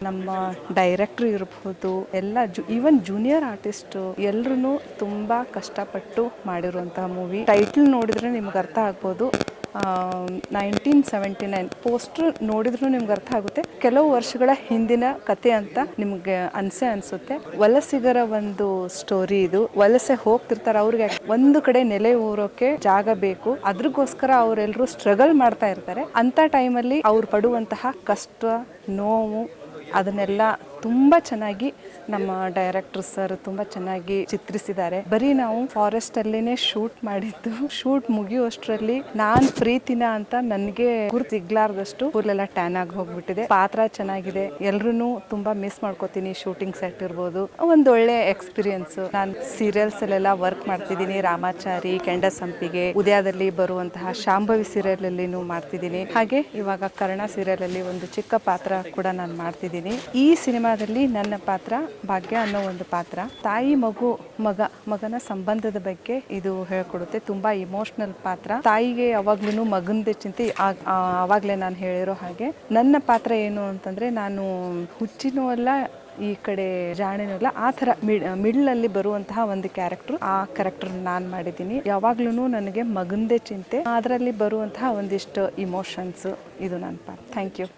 ನಮ್ಮ ಡೈರೆಕ್ಟ್ರು ಇರ್ಬೋದು, ಎಲ್ಲ ಈವನ್ ಜೂನಿಯರ್ ಆರ್ಟಿಸ್ಟು ಎಲ್ರೂ ತುಂಬ ಕಷ್ಟಪಟ್ಟು ಮಾಡಿರುವಂತಹ ಮೂವಿ. ಟೈಟ್ಲ್ ನೋಡಿದ್ರೆ ನಿಮ್ಗೆ ಅರ್ಥ ಆಗ್ಬೋದು. 1979 ಪೋಸ್ಟರ್ ನೋಡಿದ್ರು ನಿಮ್ಗೆ ಅರ್ಥ ಆಗುತ್ತೆ, ಕೆಲವು ವರ್ಷಗಳ ಹಿಂದಿನ ಕತೆ ಅಂತ ನಿಮ್ಗೆ ಅನ್ಸುತ್ತೆ. ವಲಸಿಗರ ಒಂದು ಸ್ಟೋರಿ ಇದು. ವಲಸೆ ಹೋಗ್ತಿರ್ತಾರೆ, ಅವ್ರಿಗೆ ಒಂದು ಕಡೆ ನೆಲೆ ಊರೋಕೆ ಜಾಗ ಬೇಕು, ಅದ್ರಗೋಸ್ಕರ ಅವರೆಲ್ಲರೂ ಸ್ಟ್ರಗಲ್ ಮಾಡ್ತಾ ಇರ್ತಾರೆ. ಅಂತ ಟೈಮಲ್ಲಿ ಅವ್ರು ಪಡುವಂತಹ ಕಷ್ಟ, ನೋವು, ಅದನ್ನೆಲ್ಲ ತುಂಬ ಚೆನ್ನಾಗಿ ನಮ್ಮ ಡೈರೆಕ್ಟರ್ ಸರ್ ತುಂಬ ಚೆನ್ನಾಗಿ ಚಿತ್ರಿಸಿದ್ದಾರೆ. ಬರೀ ನಾವು ಫಾರೆಸ್ಟ್ ಅಲ್ಲಿನೇ ಶೂಟ್ ಮಾಡಿದ್ದು. ಶೂಟ್ ಮುಗಿಯುವಷ್ಟರಲ್ಲಿ ನಾನ್ ಪ್ರೀತಿನ ಅಂತ ನನಗೆ ಗುರ್ತು ಸಿಗ್ಲಾರ್ದಷ್ಟು ಫುಲ್ಲೆಲ್ಲ ಟ್ಯಾನ್ ಆಗಿ ಹೋಗ್ಬಿಟ್ಟಿದೆ. ಪಾತ್ರ ಚೆನ್ನಾಗಿದೆ, ಎಲ್ರೂ ತುಂಬಾ ಮಿಸ್ ಮಾಡ್ಕೋತೀನಿ. ಶೂಟಿಂಗ್ ಸೆಟ್ ಇರ್ಬೋದು, ಒಂದೊಳ್ಳೆ ಎಕ್ಸ್ಪೀರಿಯನ್ಸ್. ನಾನು ಸೀರಿಯಲ್ಸ್ ಅಲ್ಲೆಲ್ಲ ವರ್ಕ್ ಮಾಡ್ತಿದ್ದೀನಿ. ರಾಮಾಚಾರಿ, ಕೆಂಡ ಸಂಪಿಗೆ, ಉದಯದಲ್ಲಿ ಬರುವಂತಹ ಶಾಂಭವಿ ಸೀರಿಯಲ್ ಅಲ್ಲಿ ಮಾಡ್ತಿದ್ದೀನಿ. ಹಾಗೆ ಇವಾಗ ಕರ್ಣ ಸೀರಿಯಲ್ ಅಲ್ಲಿ ಒಂದು ಚಿಕ್ಕ ಪಾತ್ರ ಕೂಡ ನಾನು ಮಾಡ್ತಿದ್ದೀನಿ. ಈ ಸಿನಿಮಾದಲ್ಲಿ ನನ್ನ ಪಾತ್ರ ಭಾಗ್ಯ ಅನ್ನೋ ಒಂದು ಪಾತ್ರ. ತಾಯಿ ಮಗನ ಸಂಬಂಧದ ಬಗ್ಗೆ ಇದು ಹೇಳ್ಕೊಡುತ್ತೆ. ತುಂಬಾ ಇಮೋಷನಲ್ ಪಾತ್ರ. ತಾಯಿಗೆ ಯಾವಾಗ್ಲೂ ಮಗನದೇ ಚಿಂತೆ. ಆವಾಗಲೇ ನಾನು ಹೇಳಿರೋ ಹಾಗೆ ನನ್ನ ಪಾತ್ರ ಏನು ಅಂತಂದ್ರೆ, ನಾನು ಹುಚ್ಚಿನೂ ಅಲ್ಲ, ಈ ಕಡೆ ಜಾಣಿನೂ ಅಲ್ಲ, ಆ ಥರ ಮಿಡ್ಲಲ್ಲಿ ಬರುವಂತಹ ಒಂದು ಕ್ಯಾರೆಕ್ಟರ್. ಆ ಕ್ಯಾರೆಕ್ಟರ್ ನಾನು ಮಾಡಿದ್ದೀನಿ. ಯಾವಾಗ್ಲೂ ನನಗೆ ಮಗನದೇ ಚಿಂತೆ, ಅದರಲ್ಲಿ ಬರುವಂತಹ ಒಂದಿಷ್ಟು ಇಮೋಷನ್ಸ್. ಇದು ನನ್ನ ಪಾತ್ರ. Thank you.